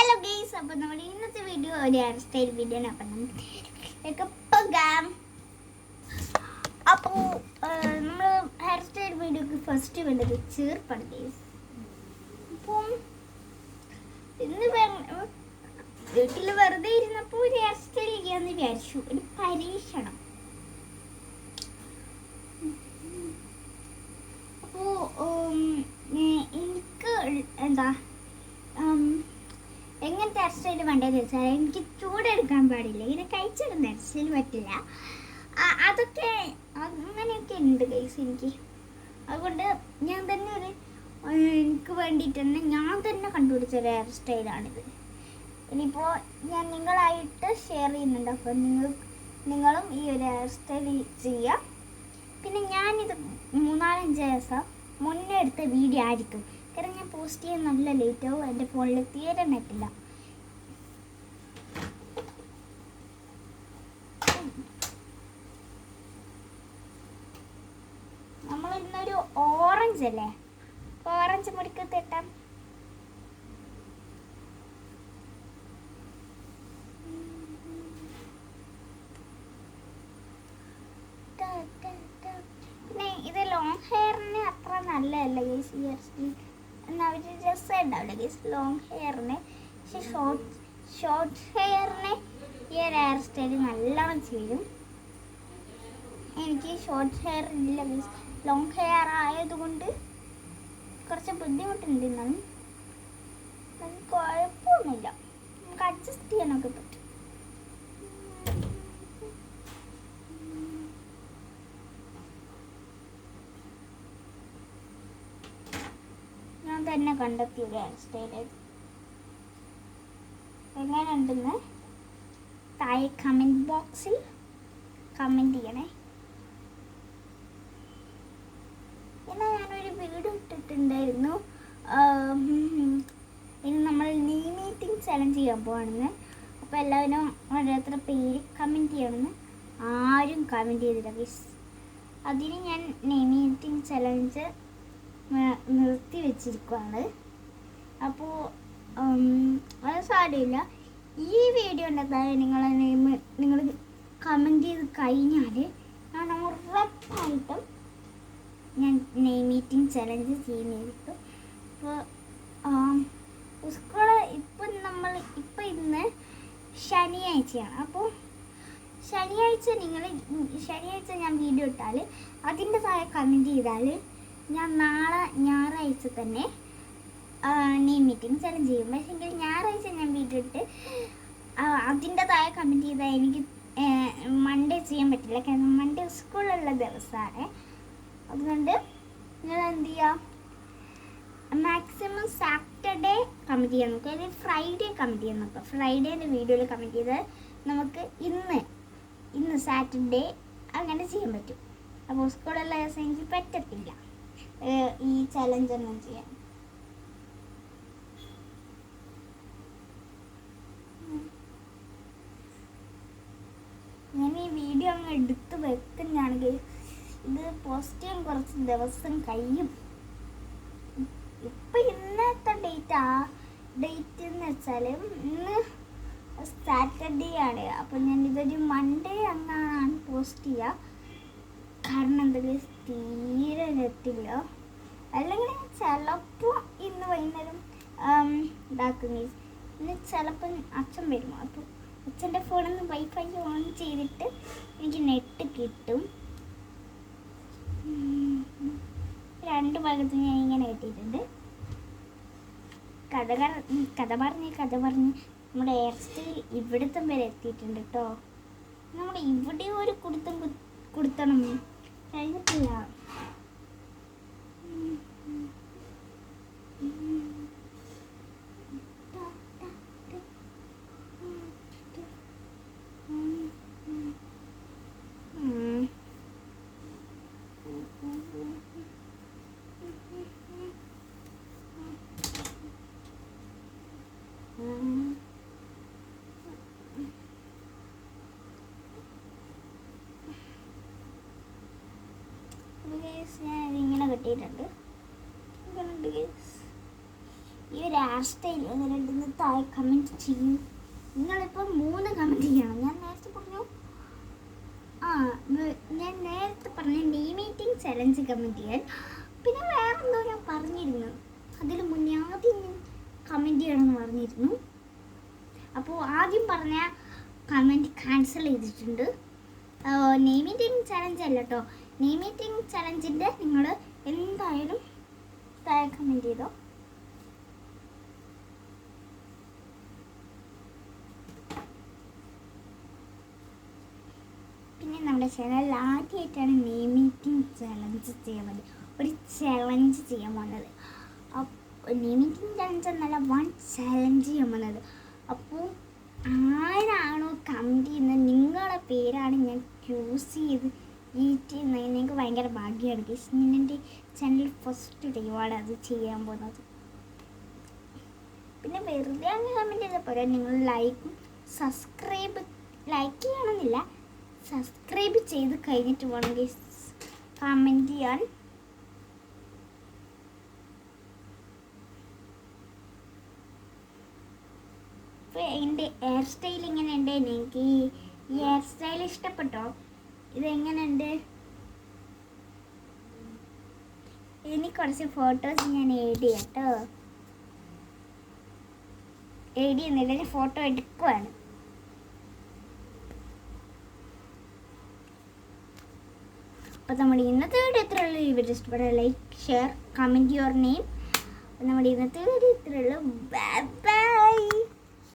Hello guys, അപ്പോൾ നമ്മുടെ ഇന്നത്തെ വീഡിയോ ഒരു ഹെയർ സ്റ്റൈൽ വീഡിയോ ആണ്. അപ്പം നമുക്ക് പോകാം. അപ്പോൾ നമ്മൾ ഹെയർ സ്റ്റൈൽ വീഡിയോക്ക് ഫസ്റ്റ് വേണ്ടത് ചേർപ്പാണ് ഗൈസ്. അപ്പം ഇന്ന് വീട്ടിൽ വെറുതെ ഇരുന്നപ്പോൾ ഒരു ഹെയർ സ്റ്റൈൽ ചെയ്യാമെന്ന് വിചാരിച്ചു, ഒരു പരീക്ഷണം. അപ്പോൾ എനിക്ക് എന്താ എങ്ങനത്തെ ഹെയർ സ്റ്റൈൽ വേണ്ടതെന്ന് വെച്ചാൽ, എനിക്ക് ചൂടെടുക്കാൻ പാടില്ല, ഇങ്ങനെ കഴിച്ചിടുന്ന ഹെയർ സ്റ്റൈൽ പറ്റില്ല. അതൊക്കെ അങ്ങനെയൊക്കെ ഉണ്ട് ഗൈസ് എനിക്ക്. അതുകൊണ്ട് ഞാൻ തന്നെ എനിക്ക് വേണ്ടിയിട്ട് തന്നെ ഞാൻ തന്നെ കണ്ടുപിടിച്ചൊരു ഹെയർ സ്റ്റൈലാണിത്. ഇനിയിപ്പോൾ ഞാൻ നിങ്ങളായിട്ട് ഷെയർ ചെയ്യുന്നുണ്ട്. അപ്പോൾ നിങ്ങളും ഈ ഒരു ഹെയർ സ്റ്റൈൽ ചെയ്യാം. പിന്നെ ഞാനിത് 3-4 ദിവസം മുന്നേ എടുത്ത വീഡിയോ ആയിരിക്കും, കാരണം ഞാൻ പോസ്റ്റ് ചെയ്യാൻ നല്ല ലേറ്റ് ആവും. എൻ്റെ ഫോണിൽ തീരെ നെറ്റില്ല. നമ്മൾ ഇന്നൊരു ഓറഞ്ച് അല്ലേ, ഓറഞ്ച് മുറിക്കത്തിട്ടാം. പിന്നെ ഇത് ലോങ് ഹെയറിന് അത്ര നല്ലതല്ല ഗൈസ് ഈ ഹെയർ സ്റ്റൈൽ. എന്നാൽ അവർ രസം ഉണ്ടാവില്ല ഗൈസ് ലോങ് ഹെയറിന്. പക്ഷെ ഷോർട്ട് ഹെയറിന് ഈ ഒരു ഹെയർ സ്റ്റൈൽ നല്ലോണം ചെയ്യും. എനിക്ക് ഷോർട്ട് ഹെയർ ഇല്ല ഗൈസ്, ലോങ് ഹെയർ ആയതുകൊണ്ട് കുറച്ച് ബുദ്ധിമുട്ടുണ്ട്. എന്നാലും കുഴപ്പമൊന്നുമില്ല, നമുക്ക് അഡ്ജസ്റ്റ് ചെയ്യാനൊക്കെ പറ്റും. ഞാൻ തന്നെ കണ്ടെത്തിയ ഒരു ഹെയർ സ്റ്റൈൽ. എങ്ങനെയുണ്ടെന്ന് താഴെ കമൻറ്റ് ബോക്സിൽ കമൻറ്റ് ചെയ്യണേ. എന്നാൽ ഞാനൊരു വീഡിയോ ഇട്ടിട്ടുണ്ടായിരുന്നു, ഇനി നമ്മൾ നെയിം മീറ്റിംഗ് ചലഞ്ച് ചെയ്യാൻ പോവാണെന്ന്. അപ്പോൾ എല്ലാവരും ഓരോരുത്തരുടെ പേര് കമൻറ്റ് ചെയ്യണമെന്ന്. ആരും കമൻറ്റ് ചെയ്തില്ല ഗൈസ്. അതിന് ഞാൻ നെയിം മീറ്റിംഗ് ചലഞ്ച് നിർത്തി വെച്ചിരിക്കുകയാണ്. അപ്പോൾ അത് സാരമില്ല. ഈ വീഡിയോ ഉണ്ടെങ്കിൽ നിങ്ങൾ കമൻറ്റ് ചെയ്ത് കഴിഞ്ഞാൽ ഞാൻ ഉറപ്പായിട്ടും ഞാൻ നെയിം മീറ്റിംഗ് ചലഞ്ച് ചെയ്യുന്നതായിരിക്കും. അപ്പോൾ സ്കൂള് ഇപ്പം ഇന്ന് ശനിയാഴ്ചയാണ്. അപ്പോൾ ശനിയാഴ്ച ഞാൻ വീഡിയോ ഇട്ടാൽ അതിൻ്റെ താഴെ കമൻറ്റ് ചെയ്താൽ ഞാൻ നാളെ ഞായറാഴ്ച തന്നെ നെയിം മീറ്റിംഗ് ചലഞ്ച് ചെയ്യും. പക്ഷേ ഞായറാഴ്ച ഞാൻ വീഡിയോ ഇട്ട് അതിൻ്റെ താഴെ കമൻറ്റ് ചെയ്താൽ എനിക്ക് മൺഡേ ചെയ്യാൻ പറ്റില്ല, കാരണം മൺഡേ സ്കൂളിലുള്ള ദിവസമാണ്. അതുകൊണ്ട് നിങ്ങൾ എന്ത് ചെയ്യുക, മാക്സിമം സാറ്റർഡേ കമൻറ്റ് ചെയ്യാൻ നോക്കുക, അല്ലെങ്കിൽ ഫ്രൈഡേ കമൻറ്റ് ചെയ്യാൻ നോക്കുക. ഫ്രൈഡേൻ്റെ വീഡിയോയിൽ കമൻറ്റ് ചെയ്താൽ നമുക്ക് ഇന്ന് സാറ്റർഡേ അങ്ങനെ ചെയ്യാൻ പറ്റും. അപ്പോൾ സ്കൂളുള്ള ദിവസം എനിക്ക് പറ്റത്തില്ല ഈ ചലഞ്ചൊന്നും ചെയ്യാൻ. ഞാൻ ഈ വീഡിയോ അങ്ങ് എടുത്ത് വെക്കുന്നതാണെങ്കിൽ ഇത് പോസ്റ്റ് ചെയ്യാൻ കുറച്ച് ദിവസം കഴിയും. ഇപ്പം ഇന്നത്തെ ഡേറ്റ് എന്ന് വെച്ചാൽ ഇന്ന് സാറ്റർഡേ ആണ്. അപ്പോൾ ഞാൻ ഇതൊരു മൺഡേ അങ്ങാണ് പോസ്റ്റ് ചെയ്യുക. കാരണം എന്തെങ്കിലും തീരെ നെറ്റില്ല. അല്ലെങ്കിൽ ചിലപ്പോൾ ഇന്ന് വൈകുന്നേരം ഇതാക്കും. ഇന്ന് ചിലപ്പോൾ അച്ഛൻ വരും. അപ്പോൾ അച്ഛൻ്റെ ഫോണിൽ നിന്ന് വൈഫൈ ഓൺ ചെയ്തിട്ട് എനിക്ക് നെറ്റ് കിട്ടും. 2 ഭാഗത്തും ഞാൻ ഇങ്ങനെ കിട്ടിയിട്ടുണ്ട്. കഥ പറഞ്ഞ് നമ്മുടെ ഹെയർ സ്റ്റൈൽ ഇവിടത്തും വരെ എത്തിയിട്ടുണ്ട് കേട്ടോ. നമ്മൾ ഇവിടെ ഒരു കൊടുത്തണം കഴിഞ്ഞിട്ടില്ല. ഞാൻ ഇങ്ങനെ കിട്ടിയിട്ടുണ്ട്. ഈ ഒരു ഹെയർ സ്റ്റൈൽ എങ്ങനെയുണ്ടെന്ന് താഴെ കമൻറ്റ് ചെയ്യും. നിങ്ങളിപ്പോൾ 3 കമൻറ്റ് ചെയ്യണം. ഞാൻ നേരത്തെ പറഞ്ഞ നെയ്മീറ്റിംഗ് ചലഞ്ച് കമൻറ്റ് ചെയ്യാൻ. പിന്നെ വേറെന്തോ ഞാൻ പറഞ്ഞിരുന്നു, അതിൽ മുന്നേ ആദ്യം കമൻറ്റ് ചെയ്യണമെന്ന് പറഞ്ഞിരുന്നു. അപ്പോൾ ആദ്യം പറഞ്ഞ കമൻറ്റ് ക്യാൻസൽ ചെയ്തിട്ടുണ്ട്. നെയ്മീറ്റിംഗ് ചലഞ്ച് അല്ല കേട്ടോ. നെയ്മീറ്റിംഗ് ചലഞ്ചിൻ്റെ നിങ്ങൾ എന്തായാലും താഴെ കമൻറ്റ് ചെയ്തോ. പിന്നെ നമ്മുടെ ചാനലിൽ ആദ്യമായിട്ടാണ് നെയ്മീറ്റിംഗ് ചലഞ്ച് ചെയ്യാൻ പോകുന്നത്. ഒരു ചലഞ്ച് ചെയ്യാൻ പോകുന്നത്. നെയ്മീറ്റിംഗ് ചലഞ്ച് എന്നല്ല, 1 ചലഞ്ച് ചെയ്യാൻ പോകുന്നത്. അപ്പോൾ ആരാണോ കമൻറ്റ് ചെയ്യുന്നത് നിങ്ങളുടെ പേരാണ് ഞാൻ ചൂസ് ചെയ്ത് ഈറ്റ് ചെയ്യുന്നത്. എനിക്ക് ഭയങ്കര ഭാഗ്യമാണ് ഗൈസ്. ഞാൻ എൻ്റെ ചാനൽ ഫസ്റ്റ് ടൈമാണ് അത് ചെയ്യാൻ പോകുന്നത്. പിന്നെ വെറുതെ അങ്ങ് കമൻറ്റ് ചെയ്താൽ പോരാ, നിങ്ങൾ ലൈക്ക് ചെയ്യണമെന്നില്ല, സബ്സ്ക്രൈബ് ചെയ്ത് കഴിഞ്ഞിട്ട് വേണം ഗൈസ് കമൻറ്റ് ചെയ്യാൻ. അപ്പോൾ എൻ്റെ ഹെയർ സ്റ്റൈൽ എങ്ങനെയുണ്ട്? എനിക്ക് ഈ ഹെയർ സ്റ്റൈൽ ഇഷ്ടപ്പെട്ടോ? ഇതെങ്ങനെയുണ്ട്? ഇനി കുറച്ച് ഫോട്ടോസ് ഞാൻ ആഡ് ചെയ്യാം കേട്ടോ. ആഡ് ചെയ്യുന്നില്ല, ഞാൻ ഫോട്ടോ എടുക്കുവാണ്. അപ്പോൾ നമ്മുടെ ഇന്നത്തെ വീഡിയോ ഇത്രയുള്ളൂ. ഈ വീഡിയോ ഇഷ്ടപ്പെട്ട like, share, comment your name. അപ്പോൾ നമ്മുടെ ഇന്നത്തെ വീഡിയോ ഇത്രയുള്ളൂ. Bye by.